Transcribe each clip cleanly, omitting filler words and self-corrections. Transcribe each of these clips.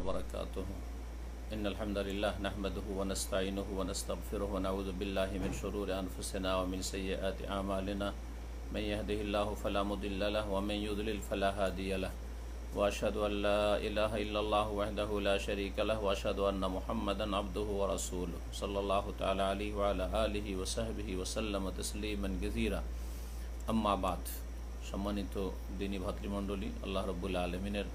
وبركاته إن الحمد لله نحمده ونستعينه ونستغفره ونعوذ بالله من شرور أنفسنا ومن سيئات أعمالنا من يهده الله فلا مضل له ومن يضلل فلا هادي له وأشهد أن لا إله إلا الله وحده لا شريك له وأشهد أن محمدا عبده ورسوله صلى الله تعالى عليه وعلى آله وصحبه وسلم تسليما كثيرا أما بعد সম্মানিত দিনী ভাতৃমণ্ডলী, আল্লাহ রাব্বুল আলামিনের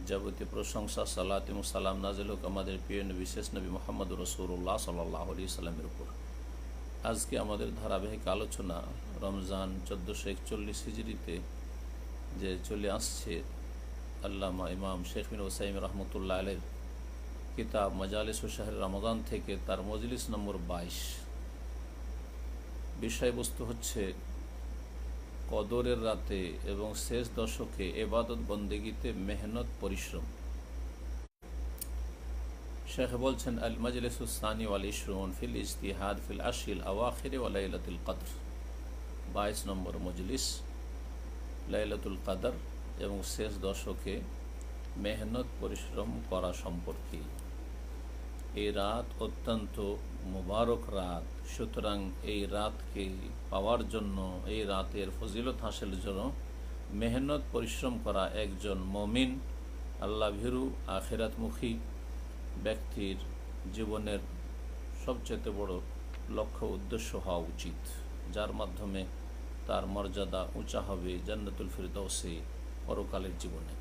যাবতীয় প্রশংসা, সালাত এবং সালাম নাজিল হোক আমাদের প্রিয় নবী শেষ নবী মুহাম্মদ রাসূলুল্লাহ সাল্লাল্লাহু আলাইহি সাল্লামের উপর। আজকে আমাদের ধারাবাহিক আলোচনা রমজান 1441 হিজরিতে যে চলে আসছে আল্লামা ইমাম শেখ বিন ওসাইম রহমতুল্লাহ আলাইহির কিতাব মাজালিস ও শাহর রমাদান থেকে তার মজলিস নম্বর 22। বিষয়বস্তু হচ্ছে কদরের রাতে এবং শেষ দশকে ইবাদত বন্দেগীতে মেহনত পরিশ্রম। শেখ বলছেন, আল মাজলিসুস সানি ওয়াল 20 ফিল ইজতিহাদ ফিল আশরিল আওয়াখির ওয়া লাইলাতুল কদর। 22 নম্বর মজলিস লাইলাতুল কদর এবং শেষ দশকে মেহনত পরিশ্রম করা সম্পর্কে। এই রাত অত্যন্ত মুবারক রাত, সুতরাং এই রাতকে পাওয়ার জন্য, এই রাতের ফজিলত হাসিলের জন্য মেহনত পরিশ্রম করা একজন মুমিন আল্লাহ ভীরু আখিরাতমুখী ব্যক্তির জীবনের সবচেয়ে বড় লক্ষ্য উদ্দেশ্য হওয়া উচিত, যার মাধ্যমে তার মর্যাদা উঁচা হবে জান্নাতুল ফিরদাউসে পরকালের জীবনে।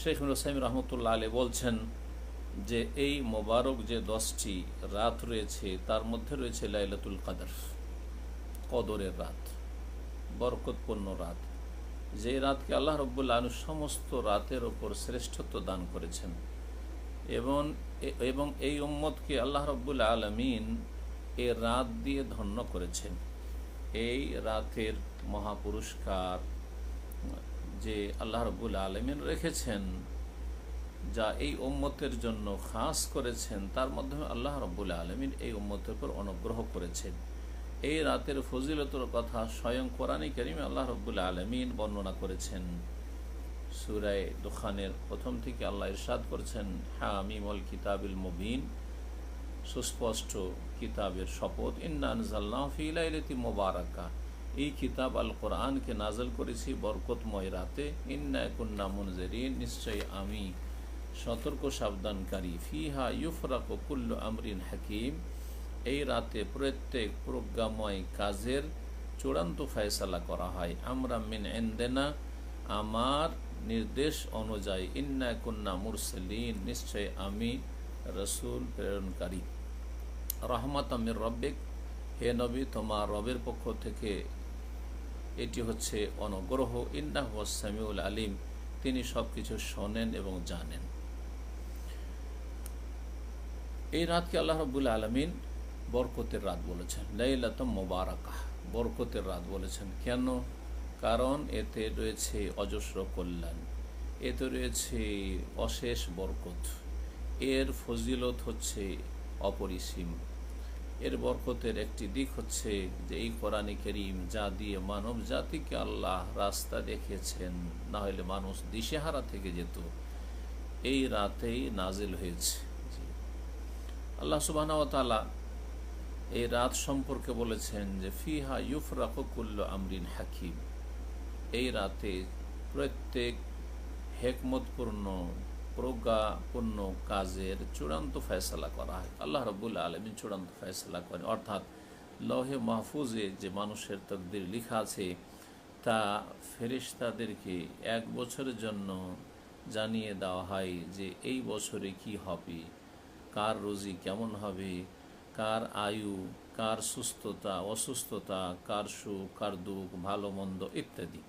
শেখ ওসাইম রহমতুল্লাহ আলাইহি বলছেন যে এই মোবারক যে 10টি রাত রয়েছে তার মধ্যে রয়েছে লাইলাতুল কদর, কদরের রাত, বরকতপূর্ণ রাত, যে রাতকে আল্লাহ রাব্বুল আলামিন সমস্ত রাতের ওপর শ্রেষ্ঠত্ব দান করেছেন এবং এই উম্মতকে আল্লাহ রাব্বুল আলামিন এই রাত দিয়ে ধন্য করেছেন। এই রাতের মহাপুরস্কার যে আল্লাহ রাব্বুল আলামিন রেখেছেন, যা এই উম্মতের জন্য খাস করেছেন, তার মাধ্যমে আল্লাহ রাব্বুল আলামিন এই উম্মতের উপর অনুগ্রহ করেছেন। এই রাতের ফজিলতের কথা স্বয়ং কোরআনে কারিমে আল্লাহ রাব্বুল আলামিন বর্ণনা করেছেন। সূরা দুখানের প্রথম থেকে আল্লাহ ইরশাদ করেছেন, হামিম ওয়াল কিতাবিল মুবিন, সুস্পষ্ট কিতাবের শপথ, ইন্না আনজালনাহু ফি লাইলাতিন মুবারাকা, এই কিতাব আল কোরআনকে নাযিল করেছি বরকতময় রাতে, ইন্না কুন্না মুনজিরিন, নিশ্চয়ই আমি সতর্ক সাবধানকারী, ফিহা ইউফরাকু কুল্লু আমরিন হাকিম, এই রাতে প্রত্যেক প্রজ্ঞাময় কাজের চূড়ান্ত ফয়সালা করা হয়। আমরা মিন ইনদিনা, আমার নির্দেশ অনুযায়ী, ইন্না কুন্না মুরসালিন, নিশ্চয় আমি রাসূল প্রেরণকারী, রাহমাতাম মির রাব্বিক, হে নবী তোমার রবের পক্ষ থেকে এটি হচ্ছে অনুগ্রহ, ইন্নাহু হুয়াস সামিউল আলিম, তিনি সবকিছু শোনেন এবং জানেন। এই রাতকে আল্লাহ রাব্বুল আলামিন বরকতের রাত বলেছেন, লাইলাতুম মুবারাকাহ, বরকতের রাত বলেছেন। কেন? কারণ এতে রয়েছে অজস্র কল্যাণ, এতে রয়েছে অশেষ বরকত, এর ফজিলত হচ্ছে অপরিসীম। এর বরকতের একটি দিক হচ্ছে যে এই কোরআনে কারীম যা দিয়ে মানব জাতিকে আল্লাহ রাস্তা দেখিয়েছেন, না হলে মানুষ দিশেহারা থেকে যেত, এই রাতেই নাজিল হয়েছে। আল্লাহ সুবহানাহু ওয়া তাআলা এই রাত সম্পর্কে বলেছেন যে ফিহা ইউফরাকু কুল্লু আমরিন হাকিম, এই রাতে প্রত্যেক হিকমতপূর্ণ প্রজ্ঞাপূর্ণ কাজের চূড়ান্ত ফয়সালা করা হয়। আল্লাহ রাব্বুল আলামিন চূড়ান্ত ফয়সালা করেন, অর্থাৎ লৌহে মাহফুজে যে মানুষের তকদির লেখা আছে তা ফেরেশতাদেরকে 1 বছরের জন্য জানিয়ে দেওয়া হয় যে এই বছরে কি হবে, কার রুজি কেমন হবে, কার আয়ু, কার সুস্থতা অসুস্থতা, কার সুখ কার দুঃখ, ভালো মন্দ ইত্যাদি,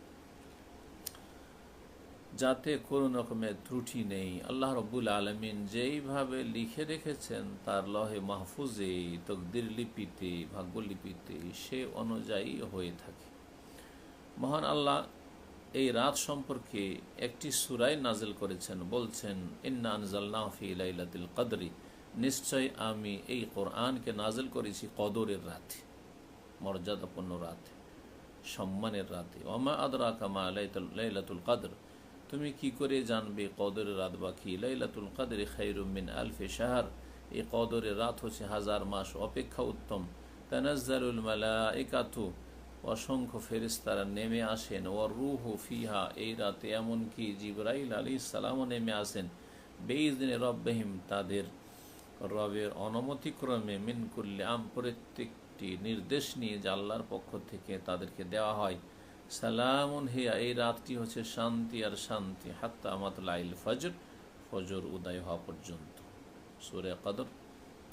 যাতে কোনো রকমের ত্রুটি নেই। আল্লাহ রাব্বুল আলামিন যেইভাবে লিখে রেখেছেন তার লৌহে মাহফুজে, তকদির লিপিতে, ভাগ্যলিপিতে, সে অনুযায়ী হয়ে থাকে। মহান আল্লাহ এই রাত সম্পর্কে একটি সূরা নাজিল করেছেন, বলছেন, ইন্না আনজালনাহু ফি লাইলাতিল কদরি, নিশ্চয় আমি এই কোরআনকে নাজিল করেছি কদরের রাতে, মর্যাদাপূর্ণ রাতে, সম্মানের রাতে। ওমা আদরাকা মা লাইলাতুল কদর, তুমি কি করে জানবে কদরের রাত বাকি? লাইলাতুল কদরি খায়রুম মিন আলফি শাহর, এই কদরের রাত হচ্ছে 1000 মাস অপেক্ষা উত্তম। তানাজ্জালুল মালাইকাতু, অসংখ্য ফেরেশতারা নেমে আসেন। ওয়ার রূহু ফিহা, এই রাতে এমনকি জিবরাইল আলাইহিস সালামও নেমে আসেন। বিইজনি রব্বিহিম, তাদের রবের অনুমতিক্রমে। মিন কুল্লি প্রত্যেকটি নির্দেশ নিয়ে যে আল্লাহর পক্ষ থেকে তাদেরকে দেওয়া হয়। সালামুন হিয়া, এই রাতটি হচ্ছে শান্তি আর শান্তি। হাত্তা মাতলাইল ফজর, ফজর উদয় হওয়া পর্যন্ত। সূরা কদর,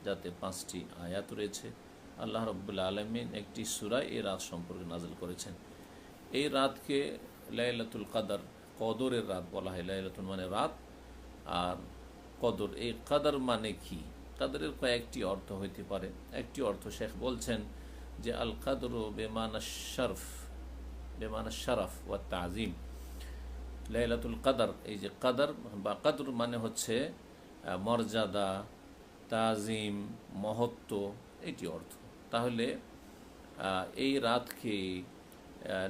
যাতে 5টি আয়াত রয়েছে। আল্লাহ রাব্বুল আলামিন একটি সূরা এই রাত সম্পর্কে নাযিল করেছেন। এই রাতকে লাইলাতুল কদর, কদরের রাত বলা হয়। লাইলাতুল মানে রাত, আর কদর, এই কদর মানে কি? কদরের কয়েকটি অর্থ হইতে পারে। একটি অর্থ শেখ বলছেন যে আল কদরু বেমানা শরফ, বেমানা শরফ ওয়া তাজিম। লাইলাতুল কদর, এই যে কদর বা কদর মানে হচ্ছে মর্যাদা, তাজিম, মহত্ব, এটি অর্থ। তাহলে এই রাতকে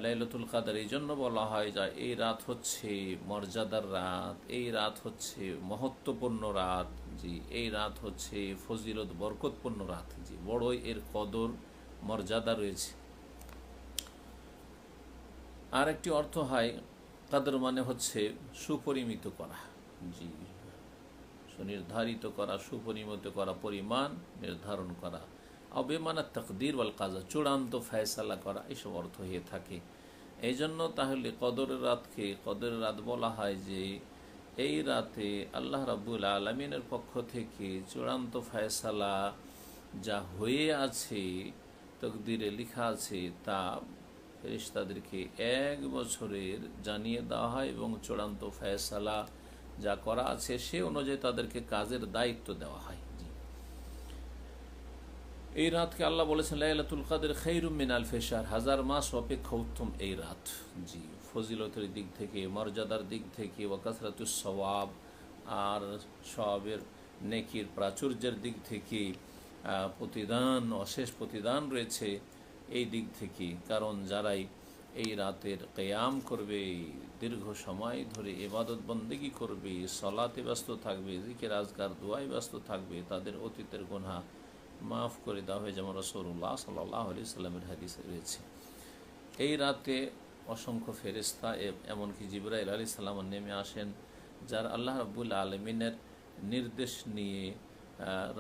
লাইলাতুল কদর এই জন্য বলা হয় যে এই রাত হচ্ছে মর্যাদার রাত, এই রাত হচ্ছে মহত্বপূর্ণ রাত, জি এই রাত হচ্ছে ফজিলত বরকতপূর্ণ রাত, জি বড়ই এর কদর মর্যাদা রয়েছে। আর একটি অর্থ হয় কদর মানে হচ্ছে সুপরিমিত করা, জি সুনির্ধারিত করা, সুপরিমিত করা, পরিমাণ নির্ধারণ করা। অবেমানা তকদির ওয়াল কাজা, চূড়ান্ত ফয়সালা করা, এসব অর্থ হয়ে থাকে। এই জন্য তাহলে কদরের রাতকে কদরের রাত বলা হয় যে এই রাতে আল্লাহ রাব্বুল আলামিনের পক্ষ থেকে চূড়ান্ত ফয়সালা যা হয়ে আছে, তকদিরে লেখা আছে, তা ফেরেশতাদেরকে 1 বছরের জানিয়ে দেওয়া হয় এবং চূড়ান্ত ফয়সালা যা করা আছে সে অনুযায়ী তাদেরকে কাজের দায়িত্ব দেওয়া হয়। এই রাতকে আল্লাহ বলেছেন লাইলাতুল কদর খায়রুম মিন আলফি শাহর, 1000 মাস অপেক্ষা উত্তম এই রাত, জি ফজিলতের দিক থেকে, মর্যাদার দিক থেকে, ওয়া কাসরাতুস সওয়াব, আর সওয়াবের নেকির প্রাচুর্যের দিক থেকে, প্রতিদান, অশেষ প্রতিদান রয়েছে এই দিক থেকে। কারণ যারাই এই রাতের কিয়াম করবে, দীর্ঘ সময় ধরে ইবাদত বন্দেগী করবে, সালাতে ব্যস্ত থাকবে, জিকির আজকার দোয়ায় ব্যস্ত থাকবে, তাদের অতীতের গুনাহ মাফ করে দেওয়া হয়, যেমন রাসূলুল্লাহ সাল্লাল্লাহু আলাইহি সাল্লামের হাদিসে রয়েছে। এই রাতে অসংখ্য ফেরেশতা এমনকি জিবরাইল আলাইহিস সালাম নেমে আসেন, যারা আল্লাহ রাব্বুল আলামিনের নির্দেশ নিয়ে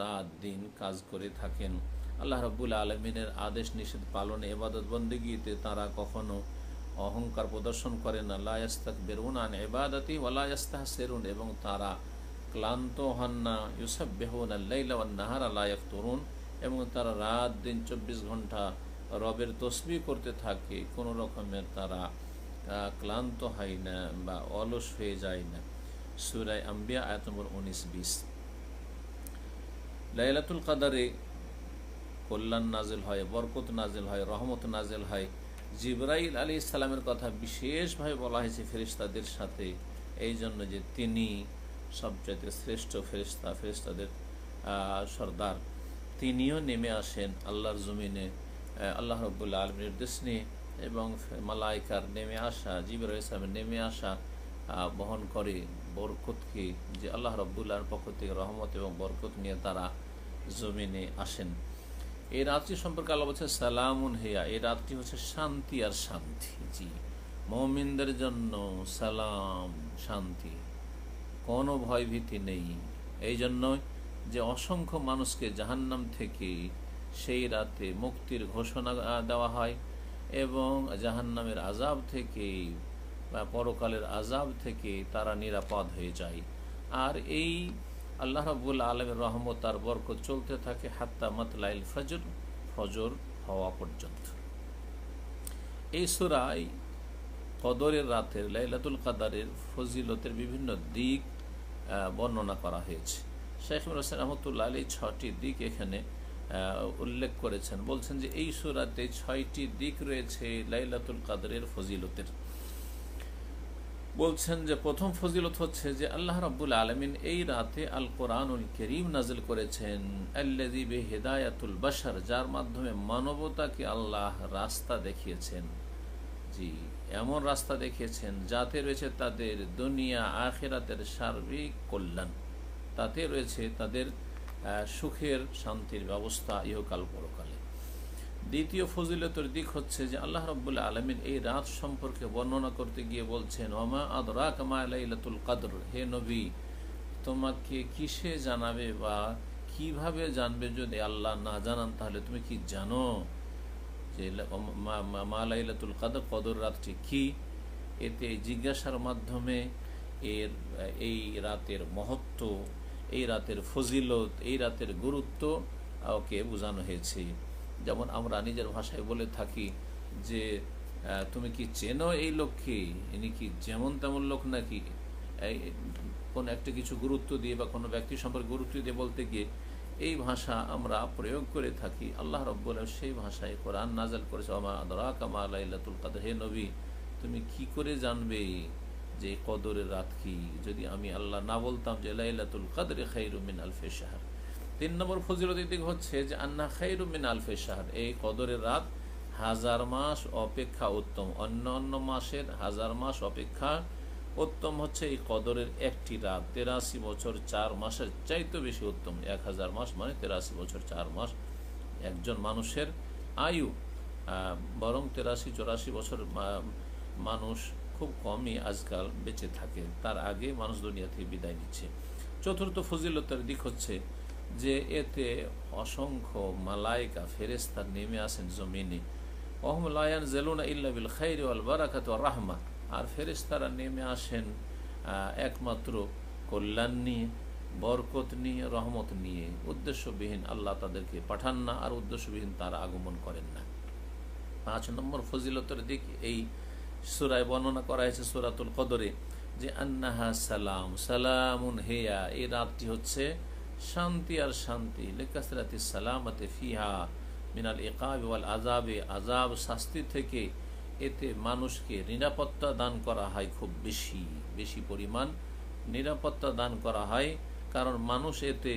রাত দিন কাজ করে থাকেন। আল্লাহ রাব্বুল আলামিনের আদেশ নিষেধ পালনে, ইবাদত বন্দেগীতে তারা কখনো অহংকার প্রদর্শন করে না। লা ইস্তাকবিরুনা আন ইবাদাতি ওয়া লা ইস্তাহসিরুন, এবং তারা ক্লান্ত হন না। ইউসাব্বিহুনাল লাইলা ওয়ান নাহারা লা ইয়াফতুরুন, এবং তারা রাত দিন 24 ঘন্টা রবের তসবিহ করতে থাকে, কোনো রকমের তারা ক্লান্ত হয় না বা অলস হয়ে যায় না। সূরা আম্বিয়া আয়াত নম্বর 19-20। লাইলাতুল কদরে কল্যাণ নাজিল হয়, বরকত নাজিল হয়, রহমত নাজিল হয়। জিবরাইল আলাইহিস সালামের কথা বিশেষভাবে বলা হয়েছে ফেরেশতাদের সাথে, এই জন্য যে তিনি সবচেয়ে শ্রেষ্ঠ ফেরেশতা, ফেরেশতাদের সর্দার। তিনিও নেমে আসেন আল্লাহর জমিনে আল্লাহ রাব্বুল আলামিনের নির্দেশ নিয়ে, এবং মালাইকার নেমে আসা, জিবরাইল আলাইহিস সালামের নেমে আসা বহন করে বরকতকে, যে আল্লাহ রাব্বুল আলামিনের পক্ষ থেকে রহমত এবং বরকত নিয়ে তারা জমিনে আসেন। এই রাতটি সম্পর্কে আল্লাহ বলছে সালামুন হিয়া, এই রাতটি হচ্ছে শান্তি আর শান্তি, জি মুমিনদের জন্য সালাম, শান্তি, কোনো ভয়ভীতি নেই। এই জন্য যে অসংখ্য মানুষকে জাহান্নাম থেকে সেই রাতে মুক্তির ঘোষণা দেওয়া হয়, এবং জাহান্নামের আযাব থেকে বা পরকালের আযাব থেকে তারা নিরাপদ হয়ে যায়। আর এই আল্লাহ রাব্বুল আলামিনের রহমত আর বরকত চলতে থাকে হাত্তা মাতলাইল ফজর, ফজর হওয়া পর্যন্ত। এই সূরায় কদরের রাতের, লাইলাতুল কদরের ফজিলতের বিভিন্ন দিক বর্ণনা করা হয়েছে। শেখ হোসেন রহমতুল্লাহ আলাইহি 6টি দিক এখানে উল্লেখ করেছেন। বলছেন যে এই সূরাতে 6টি দিক রয়েছে লাইলাতুল কদরের ফজিলতের। বলছেন যে প্রথম ফজিলত হচ্ছে যে আল্লাহ রাব্বুল আলামিন এই রাতে আল কোরআনুল কারীম নাযিল করেছেন, আল্লাযী বিহিদায়াতুল বাশার, যার মাধ্যমে মানবতাকে আল্লাহ রাস্তা দেখিয়েছেন। জি এমন রাস্তা দেখিয়েছেন যাতে রয়েছে তাদের দুনিয়া আখিরাতের সার্বিক কল্যাণ, তাতে রয়েছে তাদের সুখের শান্তির ব্যবস্থা ইহকাল পরকালে। দ্বিতীয় ফজিলতের দিক হচ্ছে যে আল্লাহ রাব্বুল আলামিন এই রাত সম্পর্কে বর্ণনা করতে গিয়ে বলছেন, ওমা আদরাকা মা লাইলাতুল কদর, হে নবী তোমাকে কিসে জানাবে বা কিভাবে জানবে, যদি আল্লাহ না জানান তাহলে তুমি কি জানো যে মা লাইলাতুল কদর, কদর রাতটি কি? এতে জিজ্ঞাসার মাধ্যমে এই রাতের মহত্ব, এই রাতের ফজিলত, এই রাতের গুরুত্ব ওকে বোঝানো হয়েছে। যেমন আমরা নিজের ভাষায় বলে থাকি যে তুমি কি চেনো এই লোককে, ইনি কি যেমন তেমন লোক নাকি? কোনো একটা কিছু গুরুত্ব দিয়ে বা কোনো ব্যক্তি সম্পর্কে গুরুত্ব দিয়ে বলতে গিয়ে এই ভাষা আমরা প্রয়োগ করে থাকি। আল্লাহ রাব্বুল আলামিন সেই ভাষায় কোরআন নাযিল করেছে, ওমা আদরাকা মা লাইলাতুল কদর, হে নবী তুমি কি করে জানবে যে কদরের রাত কি, যদি আমি আল্লাহ না বলতাম যে লাইলাতুল কদর খায়রুম মিন আলফি শাহর। 3 নম্বর ফজিলতের দিক হচ্ছে যে আন্না খায়রুম মিন আলফি শাহর, এই কদরের রাত 1000 মাস অপেক্ষা উত্তম। অন্য মাসের 1000 মাস অপেক্ষা উত্তম হচ্ছে এই কদরের একটি রাত। 83 বছর 4 মাসের চাইতে বেশি উত্তম। 1000 মাস মানে 83 বছর 4 মাস। একজন মানুষের আয়ু বরং 83-84 বছর মানুষ খুব কমই আজকাল বেঁচে থাকে, তার আগে মানুষ দুনিয়া থেকে বিদায় নিচ্ছে। চতুর্থ ফজিলতের দিক হচ্ছে যে এতে অসংখ্য মালায়েকা ফেরেশতা নেমে আসেন জমিনে। ওহুম লা ইয়ানজিলুনা ইল্লা বিল খাইরি ওয়াল বারাকাতি ওয়ার রাহমা, আর ফেরেশতারা নেমে আসেন একমাত্র কল্যাণ নিয়ে, বরকত নিয়ে, রহমত নিয়ে। উদ্দেশ্যবিহীন আল্লাহ তাদেরকে পাঠান না, আর উদ্দেশ্যবিহীন তারা আগমন করেন না। 5 নম্বর ফজিলতের দিক এই সূরায় বর্ণনা করা হয়েছে সূরাতুল কদরে যে আন্নাহা সালাম সালামুন হিয়া, এই রাতটি হচ্ছে শান্তি আর শান্তি। লিকাসরাতিস সালামাতি ফিহা মিনাল ইকাব ওয়াল আযাবে, আযাব শাস্তি থেকে এতে মানুষকে নিরাপত্তা দান করা হয়, খুব বেশি পরিমাণ নিরাপত্তা দান করা হয়। কারণ মানুষ এতে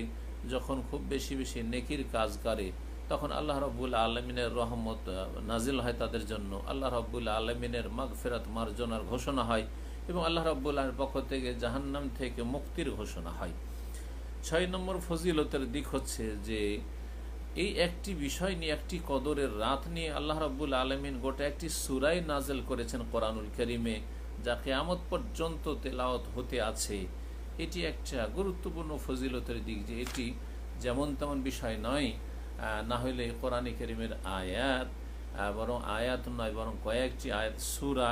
যখন খুব বেশি নেকির কাজ করে তখন আল্লাহ রাব্বুল আলামিনের রহমত নাজিল হয় তাদের জন্য, আল্লাহ রাব্বুল আলামিনের মাগফিরাত মার্জনার ঘোষণা হয় এবং আল্লাহ রাব্বুল আলামিনের পক্ষ থেকে জাহান্নাম থেকে মুক্তির ঘোষণা হয়। 6 নম্বর ফজিলতের দিক হচ্ছে যে এই একটি বিষয় নিয়ে, একটি কদরের রাত নিয়ে আল্লাহ রাব্বুল আলামিন গোটা একটি সূরাই নাযিল করেছেন কোরআনুল কারীমে, যা কিয়ামত পর্যন্ত তেলাওয়াত হতে আছে। এটি একটা গুরুত্বপূর্ণ ফজিলতের দিক যে এটি যেমন তেমন বিষয় নয়, না হলে কোরআনে কারীমের আয়াত বরং আয়াত নয় বরং কয়েকটি আয়াত সূরা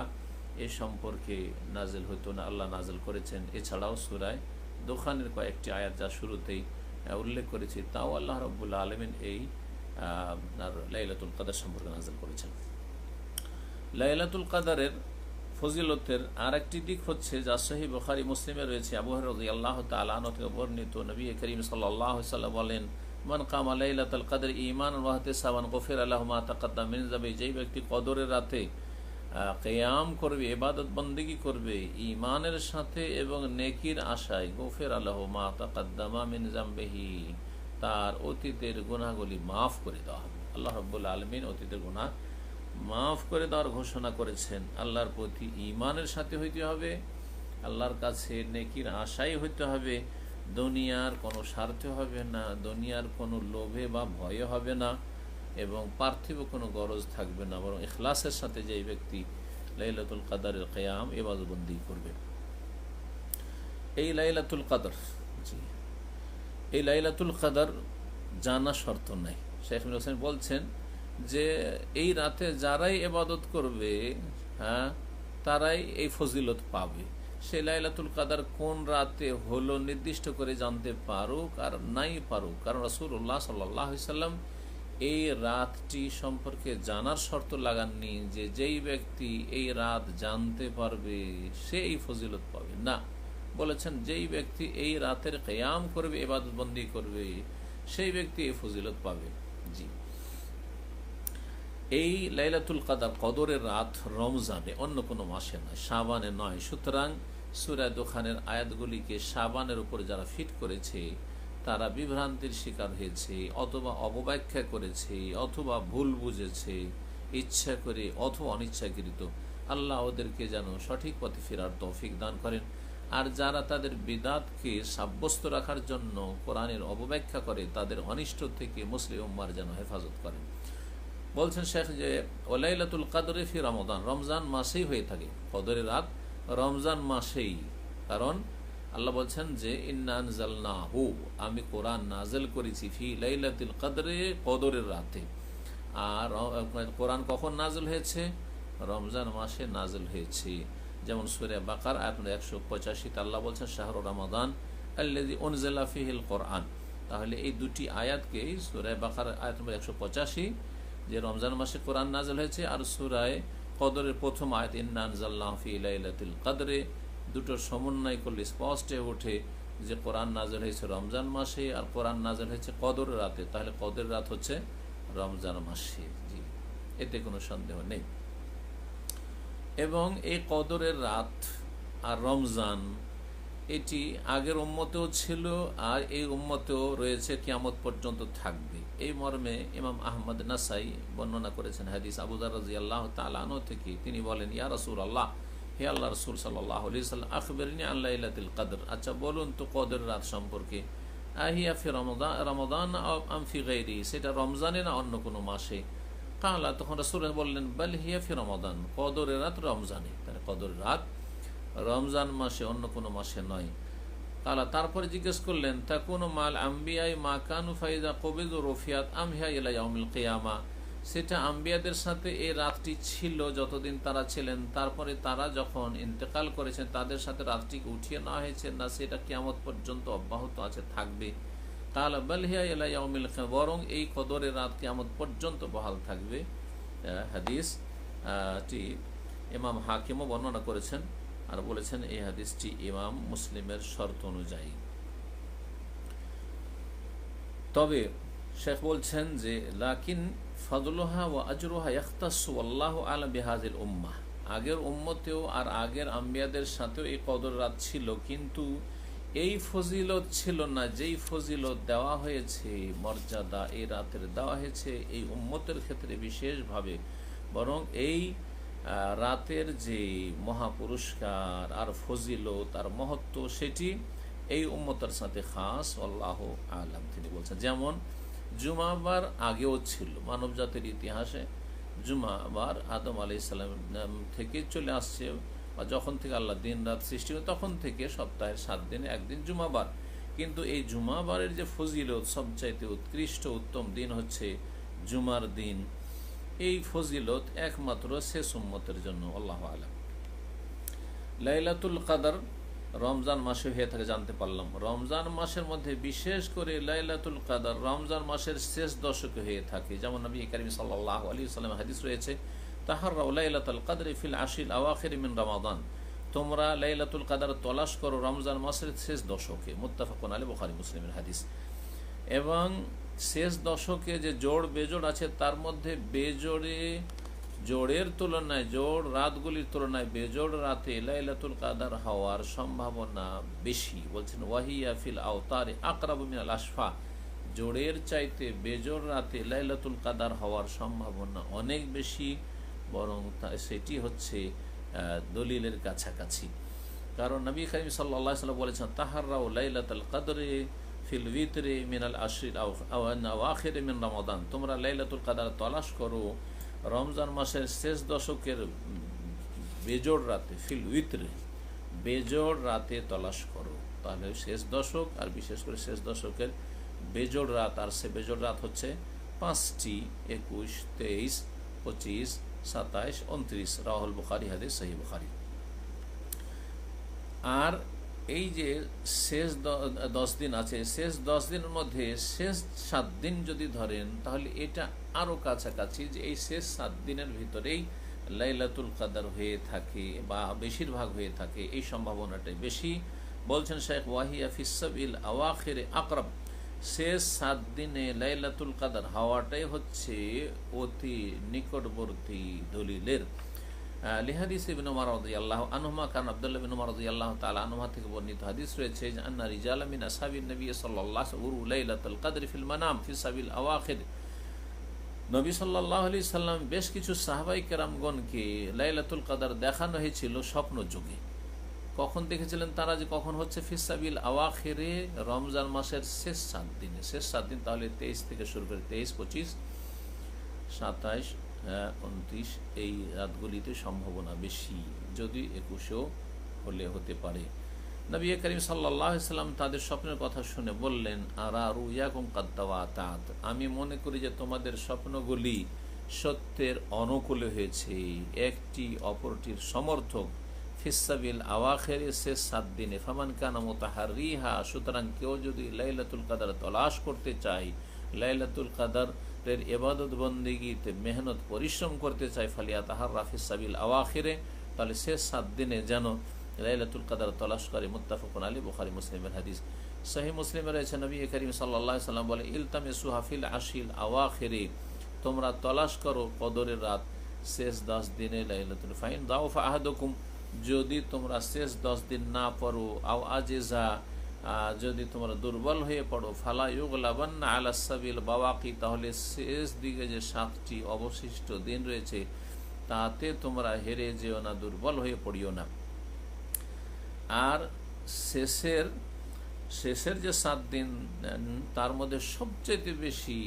এ সম্পর্কে নাযিল হতো না, আল্লাহ নাযিল করেছেন। এছাড়াও সূরায় দোখানের কয়েকটি আয়াত যা শুরুতেই উল্লেখ করেছি, তাও আল্লাহ রাব্বুল আলামিন এই লাইলাতুল কদর সম্পর্কে নাযিল করেছেন। লাইলাতুল কদরের ফজিলতের আরেকটি দিক হচ্ছে যা সহিহ বুখারী মুসলিমে রয়েছে, আবু হুরায়রা রাদিয়াল্লাহু তাআলা আনহু থেকে বর্ণিত, নবী করিম সাল্লাল্লাহু আলাইহি ওয়াসাল্লাম বলেন, মান কামা লাইলাতুল কদর ঈমানান ওয়া ইহতিসাবান গুফিরা লাহু মা তাকাদ্দাম মিন যামবি, যেই ব্যক্তি কদরের রাতে কিয়াম করবে, ইবাদত বন্দেগী করবে ঈমানের সাথে এবং নেকির আশায়, গুফিরা লাহু মা তাকাদ্দামা মিন যামবিহি, তার অতীতের গুনাহগুলি মাফ করে দেওয়া হবে। আল্লাহ রাব্বুল আলামিন অতীতের গুনাহ মাফ করে দেওয়ার ঘোষণা করেছেন। আল্লাহর প্রতি ঈমানের সাথে হইতে হবে, আল্লাহর কাছে নেকির আশাই হইতে হবে, দুনিয়ার কোনো স্বার্থে হবে না, দুনিয়ার কোনো লোভে বা ভয়ে হবে না, এবং পার্থিব কোনো গরজ থাকবে না, বরং ইখলাসের সাথে যেই ব্যক্তি লাইলাতুল কদরের কিয়াম ইবাদত বন্দেগী করবে। এই লাইলাতুল কদর, এই লাইলাতুল কদর জানা শর্ত নাই। শেখ হোসেন বলছেন যে এই রাতে যারাই ইবাদত করবে তারাই এই ফজিলত পাবে। সে লাইলাতুল কদর কোন রাতে হলো নির্দিষ্ট করে জানতে পারুক আর নাই পারুক, কারণ রাসূলুল্লাহ সাল্লাল্লাহু আলাইহি ওয়াসাল্লাম এই রাতটি সম্পর্কে জানার শর্ত লাগাননি যে যেই ব্যক্তি এই রাত জানতে পারবে সে এই ফজিলত পাবে না। বলেছেন যেই ব্যক্তি এই রাতের কিয়াম করবে, ইবাদত বন্দেগী করবে, সেই ব্যক্তি এই ফজিলত পাবে। জি, এই লাইলাতুল কদর, কদরের রাত রমজানে, অন্য কোনো মাসে নয়, শাবানে নয়। সুতরাং সূরা দোখানের আয়াতগুলিকে শাবানের উপর যারা ফিট করেছে তারা বিভ্রান্তির শিকার হয়েছে, অথবা অপব্যাখ্যা করেছে, অথবা ভুল বুঝেছে, ইচ্ছা করে অথবা অনিচ্ছাকৃত। আল্লাহ ওদেরকে যেন সঠিক পথে ফেরার তৌফিক দান করেন। আর যারা তাদের বিদাতকে সাব্যস্ত রাখার জন্য কোরআনের অবব্যাখ্যা করে, তাদের অনিষ্ট থেকে মুসলিম উম্মার যেন হেফাজত করেন। বলছেন শেখ যে ওয়ালাইলাতুল কদরে ফি রমাদান, রমজান মাসেই হয়ে থাকে কদরের রাত, রমজান মাসেই। কারণ আল্লাহ বলছেন যে ইন্না আনজালনাহু, আমি কোরআন নাজেল করেছি ফি লাইলাতুল কদরে, কদরের রাতে। আর কোরআন কখন নাজেল হয়েছে? রমজান মাসে নাজেল হয়েছে। যেমন সূরা বাকার আয়াত 185 আল্লাহ বলছেন শাহরু রমাদান আল্লাযী উনজিলা ফীহিল কোরআন। তাহলে এই দুটি আয়াতকে, সূরা বাকার আয়াত 185 যে রমজান মাসে কোরআন নাজেল হয়েছে, আর সূরা কদরের প্রথম আয়াত ইন্না আনজালনাহু ফি লাইলাতুল কদরে, দুটোর সমন্বয় করলে স্পষ্ট হয়ে ওঠে যে কোরআন নাজেল হয়েছে রমজান মাসে আর কোরআন নাজেল হয়েছে কদরের রাতে। তাহলে কদরের রাত হচ্ছে রমজান মাসে, জি, এতে কোনো সন্দেহ নেই। এবং এই কদরের রাত আর রমজান এটি আগের উম্মতেও ছিল আর এই উম্মতেও রয়েছে, কিয়ামত পর্যন্ত থাকবে। এই মর্মে ইমাম আহমদ নাসাই বর্ণনা করেছেন হাদিস আবু যার রাদিয়াল্লাহু তাআলা আনহু থেকে। তিনি বলেন, ইয়া রাসূলুল্লাহ, হে আল্লাহ রাসূল সাল্লাল্লাহু আলাইহি ওয়াসাল্লাম, আখবিরনি আন লাইলাতুল কদর, আচ্ছা বলুন তো কদরের রাত সম্পর্কে। আহিয়া ফি রমাদান আম ফি গায়রি, সেটা রমজানে না অন্য কোনো মাসে? কালা, তখন রাসূল বললেন, বাল হিয়া ফি রমাদান, কদরের রাত রমজানে। তাহলে কদরের রাত রমজান মাসে, অন্য কোনো মাসে নয়। কালা, তারপরে জিজ্ঞেস করলেন, তাকুনু মাল আম্বিয়াই মা কানু ফাইদা কবিদু রফিয়াত আম হিয়া ইলা ইয়াউমিল কিয়ামা, সেটা আম্বিয়াদের সাথে এই রাতটি ছিল যতদিন তারা ছিলেন, তারপরে তারা যখন ইন্তেকাল করেছেন তাদের সাথে রাতটিকে উঠিয়ে নেওয়া হয়েছে, না সেটা কিয়ামত পর্যন্ত অব্যাহত আছে, থাকবে? কালা বাল হিয়া ইলা ইয়াউমিল কিয়ামা, বরং এই কদরের রাত কিয়ামত পর্যন্ত বহাল থাকবে। হাদিসটি ইমাম হাকিমও বর্ণনা করেছেন আর বলেছেন এই হাদিসটি ইমাম মুসলিমের শর্ত অনুযায়ী। তবে শেখ বলছেন যে লাকিন ফাদলুহা ওয়া আজরুহা ইয়াখতাসু আল্লাহু আ'লাম বিহাযিল উম্মাহ, আগের উম্মতেও আর আগের আম্বিয়াদের সাথেও এই কদর রাত ছিল, কিন্তু এই ফজিলত ছিল না যেই ফজিলত দেওয়া হয়েছে, মর্যাদা এই রাতের দেওয়া হয়েছে এই উম্মতের ক্ষেত্রে বিশেষভাবে। বরং এই রাতের যে মহাপুরস্কার আর ফজিলত আর মহত্ব, সেটি এই উম্মতের সাথে খাস, আল্লাহু আ'লাম। তিনি বলছেন যেমন জুমাবার আগেও ছিল, মানব জাতির ইতিহাসে জুমাবার আদম আলাইহিস সালাম থেকে চলে আসছে, বা যখন থেকে আল্লাহ দিন রাত সৃষ্টি করে তখন থেকে সপ্তাহের 7 দিনে একদিন জুমাবার। কিন্তু এই জুমাবারের যে ফজিলত, সবচাইতে উৎকৃষ্ট উত্তম দিন হচ্ছে জুমার দিন। এই ফজিলত একমাত্র শেষ উম্মতের জন্য, আল্লাহু আ'লাম। লাইলাতুল কদর রমজান মাসে হয়ে থাকে জানতে পারলাম। রমজান মাসের মধ্যে বিশেষ করে লাইলাতুল কদর রমজান মাসের শেষ দশকে হয়ে থাকে। যেমন নবী করিম সাল্লাল্লাহু আলাইহি ওয়াসাল্লাম হাদিস রয়েছে, তাহাররাউ লাইলাতুল কদরি ফিল আশিল আওয়াখির মিন রমাদান, তোমরা লাইলাতুল কদর তলাশ করো রমজান মাসের শেষ দশকে। মুত্তাফাকুন আলাইহি, বুখারী মুসলিমের হাদিস। এবং শেষ দশকে যে জোড় বেজোড় আছে তার মধ্যে জোড়ের তুলনায়, জোড় রাতগুলির তুলনায় বেজোড় রাতে লাইলাতুল কদর হওয়ার সম্ভাবনা বেশি। বলছেন ওয়াহিয়া ফিল আওতারি আকরাবু মিনাল আশফা, জোড়ের চাইতে বেজোড় রাতে লাইলাতুল কদর হওয়ার সম্ভাবনা অনেক বেশি, বরং সেটি হচ্ছে দলিলের কাছাকাছি। কারণ নবী করিম সাল্লাল্লাহু আলাইহি ওয়াসাল্লাম বলেছেন, তাহাররাউ লাইলাতুল কদরে ফিল উইতরি মিনাল আশরিল আওয়াখির মিন রমাদান, তোমরা লাইলাতুল কদর তলাশ করো রমজান মাসের শেষ দশকের বেজোড় রাতে, ফিল উইতরে, বেজোড় রাতে তলাশ করো। তাহলে শেষ দশক আর বিশেষ করে শেষ দশকের বেজোড় রাত, আর সে বেজোড় রাত হচ্ছে 5টি, 21, 23, 25, 27, 29, রাওয়াহুল বুখারী, হাদিস সহিহ বুখারী। আর এই যে শেষ 10 দিন আছে, শেষ 10 দিনের মধ্যে শেষ 7 দিন যদি ধরেন, তাহলে এটা আরও কাছাকাছি যে এই শেষ 7 দিনের ভিতরেই লাইলাতুল কদর হয়ে থাকে বা বেশিরভাগ হয়ে থাকে, এই সম্ভাবনাটাই বেশি। বলছেন শেখ ওয়াহিয়া ফিস সাবিল আওয়াখির আকরাব, শেষ 7 দিনে লাইলাতুল কদর হওয়াটাই হচ্ছে অতি নিকটবর্তী দলিলের। লিহাদিস ইবনে উমর রাদিয়াল্লাহু আনহুমা, কারণ আব্দুল্লাহ ইবনে উমর রাদিয়াল্লাহু তাআলা আনহুমা থেকে বর্ণিত হাদিস রয়েছে যে আন্না রিজালাম মিন আসহাবিন নবী সাল্লাল্লাহু আলাইহি ওয়াসাল্লাম লাইলাতুল কদর ফিল মানাম ফি সাবিল আওয়াখির, নবী সাল্লাল্লাহু আলাইহি সাল্লাম বেশ কিছু সাহাবাই কেরামগণকে লাইলাতুল কদর দেখানো হয়েছিল স্বপ্ন যুগে। কখন দেখেছিলেন তারা? যে কখন হচ্ছে ফিসাবিল আওয়াখিরে, রমজান মাসের শেষ 7 দিনে। শেষ 7 দিন তাহলে 23 থেকে শুরু করে 23, 25, 27, 29 এই রাতগুলিতে সম্ভাবনা বেশি, যদি 21-ও হলে হতে পারে। নবী করিম সাল্লাল্লাহু আলাইহি সাল্লাম তাদের স্বপ্নের কথা শুনে বললেন, আরা রুয়াকুম কাদ তাওয়াতাত, আমি মনে করি যে তোমাদের স্বপ্নগুলি সত্যের অনুকূলে হয়েছে, একটি অপরটির সমর্থক। ফিসাবিল আওয়াখিরে, শেষ 7 দিনে। ফামান কানা মুতাহাররিহা, সুতরাং কেউ যদি লাইলাতুল কদর তলাশ করতে চায়, লাইলাতুল কদরের ইবাদত বন্দেগীতে মেহনত পরিশ্রম করতে চায়, ফালিয়াতাহাররা ফিসাবিল আওয়াখিরে, তাহলে শেষ 7 দিনে যেন লাইলাতুল কদর তলাশ করে। মুত্তাফাকুন আলাইহি, বুখারী মুসলিমের হাদিস। সহিহ মুসলিমে রয়েছে, নবী করিম সাল্লাল্লাহু আলাইহি সাল্লাম বলে, ইলতামিসুহা ফিল আশিল আওয়াখিরে, তোমরা তলাশ করো কদরের রাত শেষ 10 দিনে লাইলাতুল। ফাইন দাউফা আহাদুকুম, যদি তোমরা শেষ 10 দিন না পড়ো, আও আজিজা, যদি তোমরা দুর্বল হয়ে পড়ো, ফালা ইউগলাবান্না আলা সাবিল বাওয়াকি, তাহলে শেষ দিকে যে 7টি অবশিষ্ট দিন রয়েছে তাতে তোমরা হেরে যেও না, দুর্বল হয়ে পড়িও না। আর শেষের যে 7 দিন, তার মধ্যে সবচেয়ে বেশি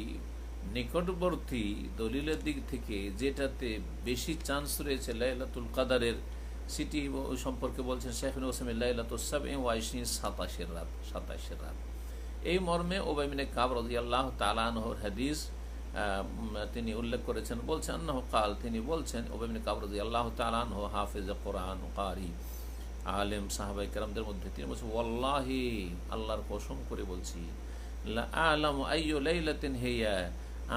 নিকটবর্তী দলিলের দিক থেকে যেটাতে বেশি চান্স রয়েছে লাইলাতুল কদরের, সেটি সম্পর্কে বলছেন শেখ ওসামি, লাইলাতুস সাবঈ ওয়া ইশরিন, 27 রাত। এই মর্মে উবাই বিন কাব রাদিয়াল্লাহু তাআলা আনহুর হাদিস তিনি উল্লেখ করেছেন। বলছেন আন্নাহু কাল, তিনি বলছেন, উবাই বিন কাব রাদিয়াল্লাহু তাআলা আনহু হাফিজ কুরআন, কারি, আলেম সাহাবায়ে কেরামদের মধ্যে, তিনি বলছেন, ওয়াল্লাহি, আল্লাহর কসম করে বলছি, লা আ'লামু আইয়ু লাইলাতিন হিয়া,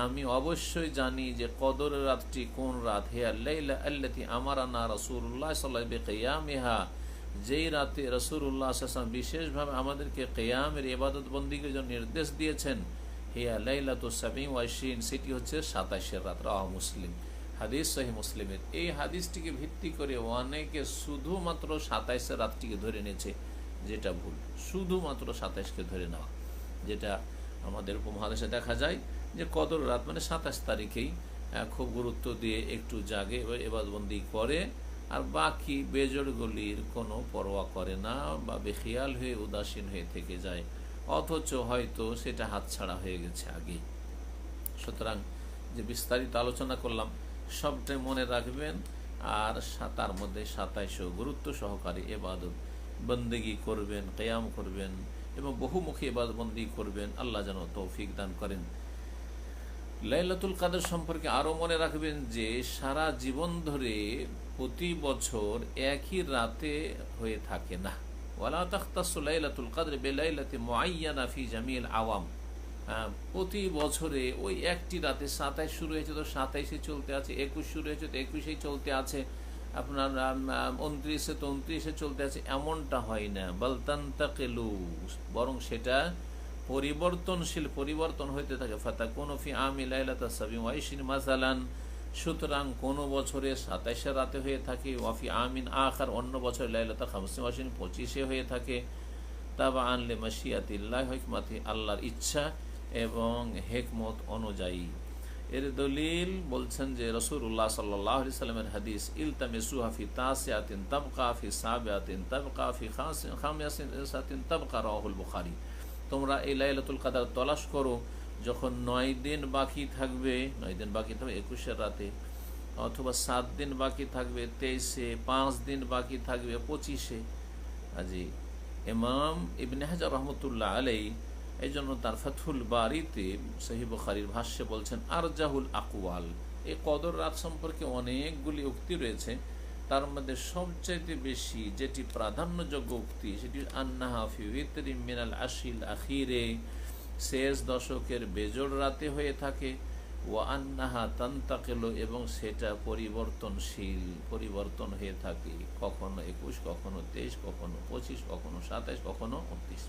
আমি অবশ্যই জানি যে কদরের রাতটি কোন রাত। হিয়া লাইলা আল্লাতী আমারানা রাসূলুল্লাহ সাল্লাল্লাহু আলাইহি বিকিয়ামিহা, যেই রাতে রাসূলুল্লাহ সাল্লাল্লাহু আলাইহি ওয়াসাল্লাম বিশেষভাবে আমাদেরকে কিয়ামের ইবাদত বন্দেগীর জন্য নির্দেশ দিয়েছেন। হিয়া লাইলাতুস সাবঈ ওয়া ইশরিন, সেটি হচ্ছে 27 রাত। রাওয়াহু মুসলিম, হাদিস সহিহ মুসলিমের। এই হাদিসটিকে ভিত্তি করে অনেকে শুধুমাত্র 27 রাতটিকে ধরে নিয়েছে, যেটা ভুল। শুধুমাত্র 27কে ধরে নেওয়া, যেটা আমাদের উপমহাদেশে দেখা যায় যে কদর রাত মানে 27 তারিখেই খুব গুরুত্ব দিয়ে একটু জাগে, ইবাদতবন্দি করে, আর বাকি বেজড়গুলির কোনো পরোয়া করে না, বা বেখিয়াল হয়ে উদাসীন হয়ে থেকে যায়, অথচ হয়তো সেটা হাতছাড়া হয়ে গেছে আগে। সুতরাং যে বিস্তারিত আলোচনা করলাম সবটাই মনে রাখবেন, আর তার মধ্যে 27 গুরুত্ব সহকারে ইবাদত বন্দেগী করবেন, কিয়াম করবেন এবং বহুমুখী ইবাদত বন্দেগী করবেন। আল্লাহ যেন তৌফিক দান করেন। লাইলাতুল কদর সম্পর্কে আরও মনে রাখবেন যে সারা জীবন ধরে প্রতি বছর একই রাতে হয়ে থাকে না। ওয়ালা তাখতাসু লাইলাতুল কদর বিলাইলাতি মুআয়্যানা ফি জামিল আওয়াম, প্রতি বছরে ওই একটি রাতে 27 শুরু হয়েছে তো 27-এ চলতে আছে, 21 শুরু হয়েছে তো 21-এই চলতে আছে, আপনার 29-এ তো 29-এ চলতে আছে, এমনটা হয় না। বাল তানতাকিলু, বরং সেটা পরিবর্তনশীল, পরিবর্তন হইতে থাকে। ফাতাকুনু ফি আমি লাইলাতুস সাবঈ ওয়া ইশরিন মাসালান, সুতরাং কোন বছরে 27 রাতে হয়ে থাকে, ওয়াফি আমিন আখার, অন্য বছরে লাইলাতুল খামসিন ওয়া ইশরিন 25-এ হয়ে থাকে। তাবাআন লিমাশিয়াতিল্লাহি ওয়া হিকমাতিহি, আল্লাহর ইচ্ছা এবং হিকমত অনুযায়ী। এর দলিল বলছেন যে রাসূলুল্লাহ সাল্লাল্লাহু আলাইহি সাল্লামের হাদিস, ইলতামিসুহা ফি তাসিয়াতিন তাবকা ফি সাবিয়াতিন তাবকা ফি খামিসাতিন তাবকা, রাওয়াহুল বুখারী। তোমরা এই লাইলাতুল কদর তলাশ করো যখন 9 দিন বাকি থাকবে, 9 দিন বাকি থাকবে 21-এর রাতে, অথবা 7 দিন বাকি থাকবে 23-এ, 5 দিন বাকি থাকবে 25-এ। আজি ইমাম ইবনে হাজার রহমতুল্লাহ আলাইহি এই জন্য তার ফাথুল বারিতে সহিহ বুখারীর ভাষ্যে বলছেন, আরজাহুল আকওয়াল, এই কদর রাত সম্পর্কে অনেকগুলি উক্তি রয়েছে, তার মধ্যে সবচাইতে বেশি যেটি প্রাধান্যযোগ্য উক্তি সেটি আন্নাহা ফি উইতরিন মিনাল আশিল আখিরে, শেষ দশকের বেজোড় রাতে হয়ে থাকে। ওয়া আন্নাহা তান্তাকিলু, এবং সেটা পরিবর্তনশীল, পরিবর্তন হয়ে থাকে, কখনো 21, কখনো 23, কখনো 25, কখনো 27, কখনো 29।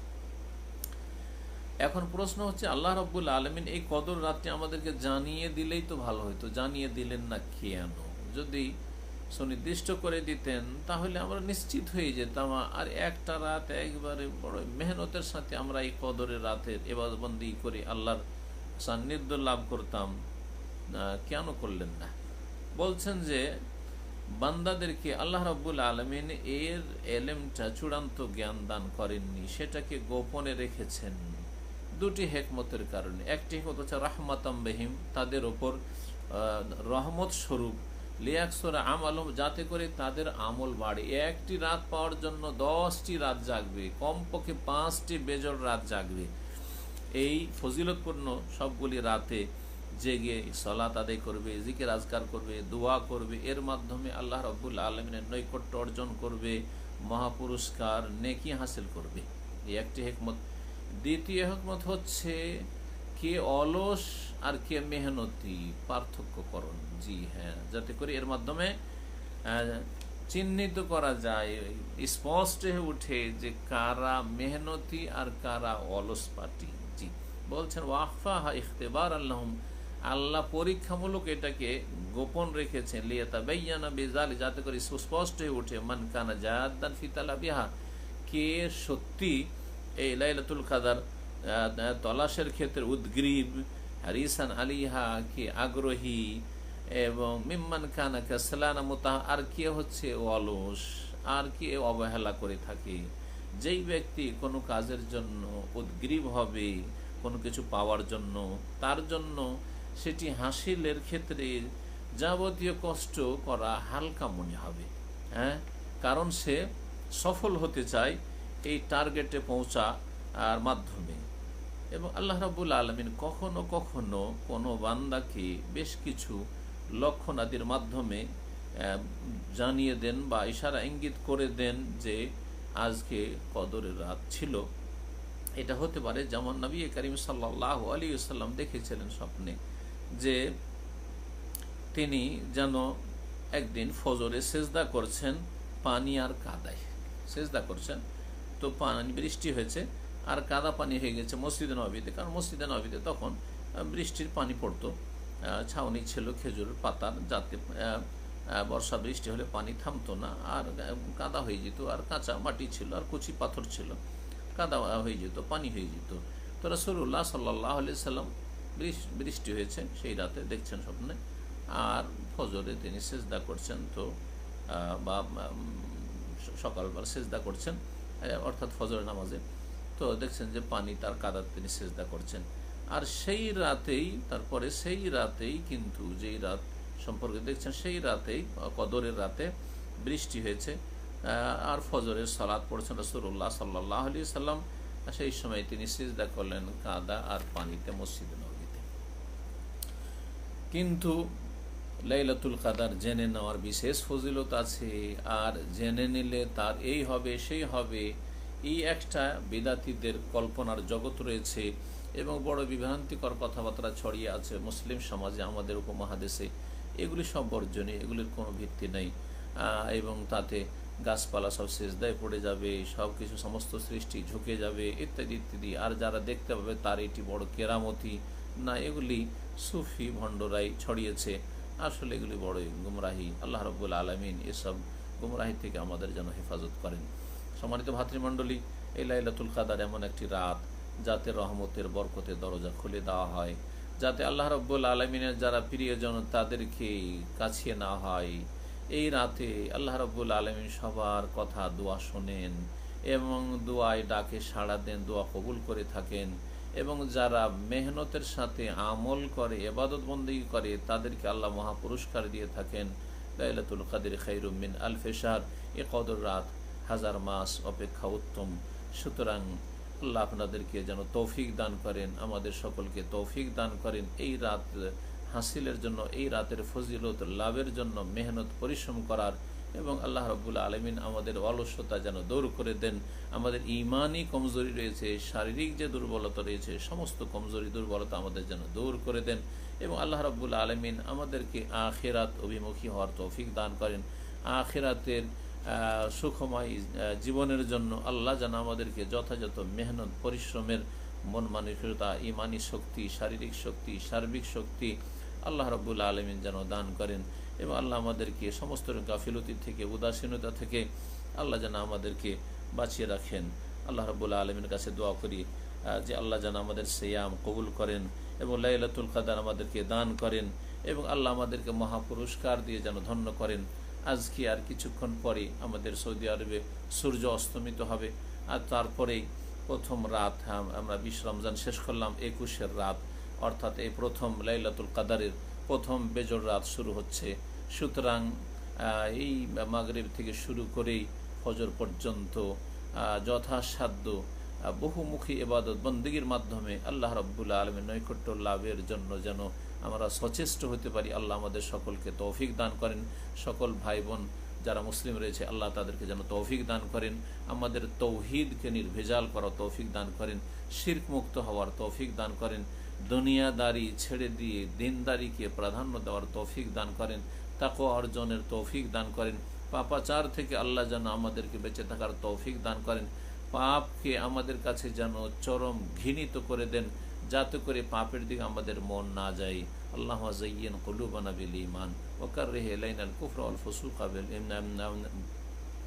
এখন প্রশ্ন হচ্ছে, আল্লাহ রাব্বুল আলামিন এই কদর রাতটি আমাদেরকে জানিয়ে দিলেই তো ভালো হতো, জানিয়ে দিলেন না কেন? যদি সুনির্দিষ্ট করে দিতেন তাহলে আমরা নিশ্চিত হয়ে যেতাম, আর একটা রাত একবারে বড় মেহনতের সাথে আমরা এই কদরের রাতের ইবাদতবন্দি করে আল্লাহর সান্নিধ্য লাভ করতাম। কেন করলেন না? বলছেন যে বান্দাদেরকে আল্লাহ রাব্বুল আলামিন এর এলেমটা চূড়ান্ত জ্ঞান দান করেননি, সেটাকে গোপনে রেখেছেন দুটি হেকমতের কারণে। একটি হেকমত হচ্ছে রাহমাতাম বিহিম, তাদের ওপর রহমত স্বরূপ, লিয়াকসুরা আমালুম, যাতে করে তাদের আমল বাড়ে। একটি রাত পাওয়ার জন্য 10টি রাত জাগবে, কমপক্ষে 5টি বেজোড় রাত জাগবে। এই ফজিলতপূর্ণ সবগুলি রাতে জেগে সালাত আদায় করবে, জিকির আজকার করবে, দোয়া করবে, এর মাধ্যমে আল্লাহ রাব্বুল আলামিনের নৈকট্য অর্জন করবে, মহাপুরস্কার নেকি হাসিল করবে। এই একটি হিকমত। দ্বিতীয় হিকমত হচ্ছে কে অলস আর কে মেহনতি পার্থক্যকরণ। জি হ্যাঁ, যাতে করে এর মাধ্যমে চিহ্নিত করা যায়, স্পষ্ট হয়ে উঠে যে কারা মেহনতি আর কারা অলস পার্টি। জি, বলছেন ওয়াকফাহা ইখতিবার আল্লাহুম, আল্লাহ পরীক্ষামূলক এটাকে গোপন রেখেছেন, লিয়াতাবায়্যানা বিযালিক, যাতে করে সুস্পষ্ট হয়ে ওঠে মান কানা জাদ্দান ফি তালাবিহা, কে সত্যি এই লাইলাতুল কদর তলাশের ক্ষেত্রে উদ্গ্রীব, হারিসান আলিহা, কে আগ্রহী, এবং মিম্মান কানা কাসলানা মুতাহ, আর কে হচ্ছে অলস, আর কে অবহেলা করে থাকে। যেই ব্যক্তি কোনো কাজের জন্য উদ্গ্রীব হবে, কোনো কিছু পাওয়ার জন্য, তার জন্য সেটি হাসিলের ক্ষেত্রে যাবতীয় কষ্ট করা হালকা মনে হবে। হ্যাঁ, কারণ সে সফল হতে চায় এই টার্গেটে পৌঁছার মাধ্যমে। এবং আল্লাহ রাব্বুল আলামিন কখনো কখনো কোনো বান্দাকে বেশ কিছু লক্ষণাদির মাধ্যমে জানিয়ে দেন বা ইশারা ইঙ্গিত করে দেন যে আজকে কদরের রাত ছিল। এটা হতে পারে যেমন নবী করিম সাল্লাল্লাহু আলাইহি ওয়াসাল্লাম দেখেছিলেন স্বপ্নে যে তিনি যেন একদিন ফজরে সেজদা করছেন পানি আর কাদায়, সেজদা করছেন, তো পানি বৃষ্টি হয়েছে আর কাদা পানি হয়ে গেছে মসজিদে নববীতে। কারণ মসজিদে নববীতে তখন বৃষ্টির পানি পড়তো, ছাউনি ছিল খেজুরের পাতার, যাতে বর্ষা বৃষ্টি হলে পানি থামতো না আর কাদা হয়ে যেত, আর কাঁচা মাটি ছিল আর কচি পাথর ছিল, কাদা হয়ে যেত, পানি হয়ে যেত। তো রাসূলুল্লাহ সাল্লাল্লাহু আলাইহি সাল্লাম বৃষ্টি হয়েছে সেই রাতে দেখছেন স্বপ্নে, আর ফজরে তিনি সেজদা করছেন, তো বা সকালবেলা সেজদা করছেন, অর্থাৎ ফজরের নামাজে, তো দেখছেন যে পানি তার কাদা, তিনি সেজদা করছেন। আর সেই রাতেই, তারপরে সেই রাতেই কিন্তু যেই রাত সম্পর্কে দেখছেন সেই রাতেই কদরের রাতে বৃষ্টি হয়েছে, আর ফজরের সালাত পড়ছেন রাসূলুল্লাহ সাল্লাল্লাহু আলাইহি সাল্লাম। সেই সময় তিনি সিজদা করলেন কাদা আর পানিতে মসজিদে নববীতে। কিন্তু লাইলাতুল কদর জেনে নেওয়ার বিশেষ ফজিলত আছে, আর জেনে নিলে তার এই হবে সেই হবে, এই একটা বিদাতীদের কল্পনার জগৎ রয়েছে এবং বড় বিভ্রান্তিকর কথাবার্তা ছড়িয়ে আছে মুসলিম সমাজে, আমাদের উপমহাদেশে। এগুলি সব বর্জনীয়, এগুলির কোনো ভিত্তি নেই, এবং তাতে গাছপালা সব সেজদায় পড়ে যাবে, সব কিছু সমস্ত সৃষ্টি ঝুঁকে যাবে ইত্যাদি ইত্যাদি। আর যারা দেখতে পাবে তার এটি বড় কেরামতি না, এগুলি সুফি ভণ্ডরাই ছড়িয়েছে। আসলে এগুলি বড়ই গুমরাহি। আল্লাহ রাব্বুল আলামিন এসব গুমরাহি থেকে আমাদের যেন হেফাজত করেন। সম্মানিত ভাতৃমণ্ডলী, এই লাইলাতুল কদর এমন একটি রাত যাতে রহমতের বরকতের দরজা খুলে দেওয়া হয়, যাতে আল্লাহ রাব্বুল আলামিনের যারা প্রিয়জন তাদেরকে কাছিয়ে নেওয়া হয়। এই রাতে আল্লাহ রাব্বুল আলামিন সবার কথা, দোয়া শোনেন এবং দোয়ায় ডাকে সাড়া দেন, দোয়া কবুল করে থাকেন। এবং যারা মেহনতের সাথে আমল করে, ইবাদত বন্দেগী করে, তাদেরকে আল্লাহ মহাপুরস্কার দিয়ে থাকেন। লাইলাতুল কদর খায়রুম মিন আলফি শাহর, এ কদর রাত 1000 মাস অপেক্ষা উত্তম। সুতরাং আল্লাহ আপনাদেরকে যেন তৌফিক দান করেন, আমাদের সকলকে তৌফিক দান করেন এই রাত হাসিলের জন্য, এই রাতের ফজিলত লাভের জন্য মেহনত পরিশ্রম করার, এবং আল্লাহ রাব্বুল আলামিন আমাদের অলসতা যেন দূর করে দেন। আমাদের ঈমানি কমজোরি রয়েছে, শারীরিক যে দুর্বলতা রয়েছে, সমস্ত কমজোরি দুর্বলতা আমাদের যেন দূর করে দেন, এবং আল্লাহ রাব্বুল আলামিন আমাদেরকে আখিরাত অভিমুখী হওয়ার তৌফিক দান করেন। আখিরাতের সুখময় জীবনের জন্য আল্লাহ যেন আমাদেরকে যথাযথ মেহনত পরিশ্রমের মন মানসিকতা, ঈমানি শক্তি, শারীরিক শক্তি, সার্বিক শক্তি আল্লাহ রাব্বুল আলামিন যেন দান করেন, এবং আল্লাহ আমাদেরকে সমস্ত গাফিলতি থেকে, উদাসীনতা থেকে আল্লাহ যেন আমাদেরকে বাঁচিয়ে রাখেন। আল্লাহ রাব্বুল আলামিনের কাছে দোয়া করি যে আল্লাহ যেন আমাদের সিয়াম কবুল করেন এবং লাইলাতুল কদর আমাদেরকে দান করেন, এবং আল্লাহ আমাদেরকে মহাপুরস্কার দিয়ে যেন ধন্য করেন। আজকে আর কিছুক্ষণ পরে আমাদের সৌদি আরবে সূর্য অস্তমিত হবে, আর তারপরেই প্রথম রাত, আমরা 20 রমজান শেষ করলাম, 21-এর রাত, অর্থাৎ এই প্রথম লাইলাতুল কাদারের প্রথম বেজর রাত শুরু হচ্ছে। সুতরাং এই মাগরিব থেকে শুরু করেই ফজর পর্যন্ত যথাসাধ্য বহুমুখী ইবাদত বন্দেগীর মাধ্যমে আল্লাহ রাব্বুল আলামিনের নৈকট্য লাভের জন্য যেন আমরা সচেষ্ট হতে পারি। আল্লাহ আমাদের সকলকে তৌফিক দান করেন। সকল ভাই বোন যারা মুসলিম রয়েছে আল্লাহ তাদেরকে যেন তৌফিক দান করেন, আমাদের তৌহিদকে নির্ভেজাল করার তৌফিক দান করেন, শিরক মুক্ত হওয়ার তৌফিক দান করেন, দুনিয়াদারি ছেড়ে দিয়ে দিনদারিকে প্রাধান্য দেওয়ার তৌফিক দান করেন, তাকওয়া অর্জনের তৌফিক দান করেন, পাপাচার থেকে আল্লাহ যেন আমাদেরকে বেঁচে থাকার তৌফিক দান করেন, পাপকে আমাদের কাছে যেন চরম ঘৃণিত করে দেন, যাতে করে পাপের দিকে আমাদের মন না যায়। আল্লাহ যায়্যিন কুলুবানা বিল ঈমান ওয়া কাররিহ ইলাইনাল কুফরা ওয়াল ফুসুকা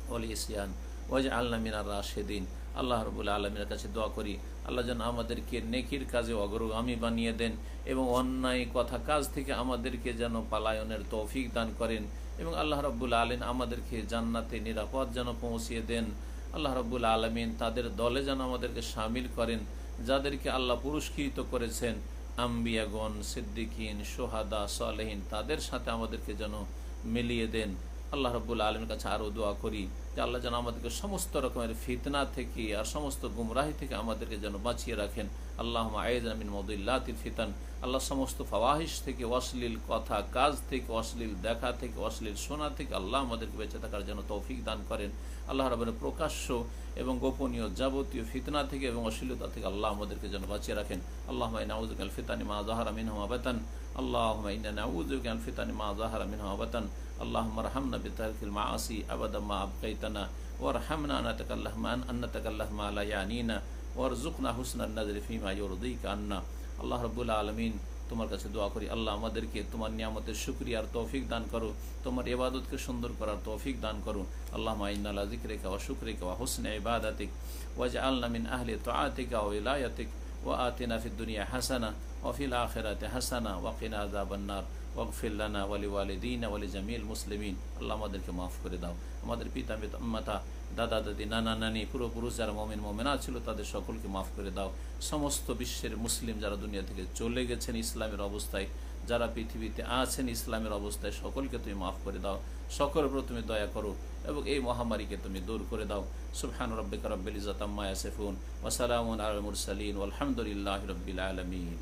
ওয়াল ইসয়ান ওয়াজআলনা মিনার রাশিদিন। আল্লাহ রাব্বুল আলামিনের কাছে দোয়া করি আল্লাহ যেন আমাদেরকে নেকির কাজে অগ্রগামী বানিয়ে দেন এবং অন্যায় কথা কাজ থেকে আমাদেরকে যেন পালায়নের তৌফিক দান করেন এবং আল্লাহ রাব্বুল আলামিন আমাদেরকে জান্নাতে নিরাপদ যেন পৌঁছিয়ে দেন। আল্লাহ রাব্বুল আলামিন তাদের দলে যেন আমাদেরকে শামিল করেন যাদেরকে আল্লাহ পুরস্কৃত করেছেন, আম্বিয়াগণ, সিদ্দিকিন, সোহাদা, সালেহিন, তাদের সাথে আমাদেরকে যেন মিলিয়ে দেন। আল্লাহ রাব্বুল আলামিনের কাছে আরও দোয়া করি যে আল্লাহ যেন আমাদেরকে সমস্ত রকমের ফিতনা থেকে আর সমস্ত গুমরাহি থেকে আমাদেরকে যেন বাঁচিয়ে রাখেন। আল্লাহুম্মা আইযনা মিন মুদিল্লাতিল ফিতান, আল্লাহ সমস্ত ফাওয়াহিশ থেকে, অশ্লীল কথা কাজ থেকে, অশ্লীল দেখা থেকে, অশ্লীল শোনা থেকে আল্লাহ আমাদেরকে বেঁচে থাকার জন্য তৌফিক দান করেন। আল্লাহ রাব্বুল প্রকাশ্য এবং গোপনীয় যাবতীয় ফিতনা থেকে এবং অশ্লীলতা থেকে আল্লাহ আমাদেরকে যেন বাঁচিয়ে রাখেন। আল্লাহুম্মা ইন্না নাউযু বিকা মিনাল ফিতানি মা যাহারা মিনহা ওয়া বাতান, আল্লাহুম্মা ইন্না নাউযু বিকা মিনাল ফিতানি মা যাহারা মিনহা ওয়া বাতান, আল্লাহুম্মা আরহামনা বিতারকিল মাআসি আবাদা মা আবকাইতানা ওয়ারহামনা আন্নাতাকাল্লাহু মা লা ইয়ানিনা ওয়ারযুকনা হুসনান নাযরি ফীমা ইউরদিকা আন্না। আল্লাহ রাব্বুল আলামিন তোমার কাছে দোয়া করি আল্লাহ আমাদেরকে তোমার নিয়ামতের শুকরিয়ার তৌফিক দান করো, তোমার ইবাদতকে সুন্দর করার তৌফিক দান করো। আল্লাহুম্মা ইন্না আলা যিকরিকা ওয়া শুকরিকা ওয়া হুসনি ইবাদাতিক ওয়াজআলনা মিন আহলি তাআতিকা ওয়া ইলায়াতিক ওয়া আতিনা ফিদ দুনিয়া হাসানা ওয়া ফিল আখিরাতি হাসানা ওয়া কিনা আযাবান নার ওয়াগফির লানা ওয়া লিওয়ালিদিনা ওয়া লিজামিল মুসলিমিন। আল্লাহ আমাদেরকে মাফ করে দাও, আমাদের পিতা মাতা, দাদা দাদি, নানা নানি, পূর্বপুরুষ যারা মুমিন মুমিনাত ছিল তাদের সকলকে মাফ করে দাও। সমস্ত বিশ্বের মুসলিম যারা দুনিয়া থেকে চলে গেছেন ইসলামের অবস্থায়, যারা পৃথিবীতে আছেন ইসলামের অবস্থায়, সকলকে তুমি মাফ করে দাও, সকলের উপর তুমি দয়া করো এবং এই মহামারীকে তুমি দূর করে দাও। সুবহান রাব্বিকা রাব্বিল ইজ্জাতি আম্মা ইয়াসিফুন ওয়া সালামুন আলাল মুরসালিন ওয়ালহামদুলিল্লাহি রাব্বিল আলামিন।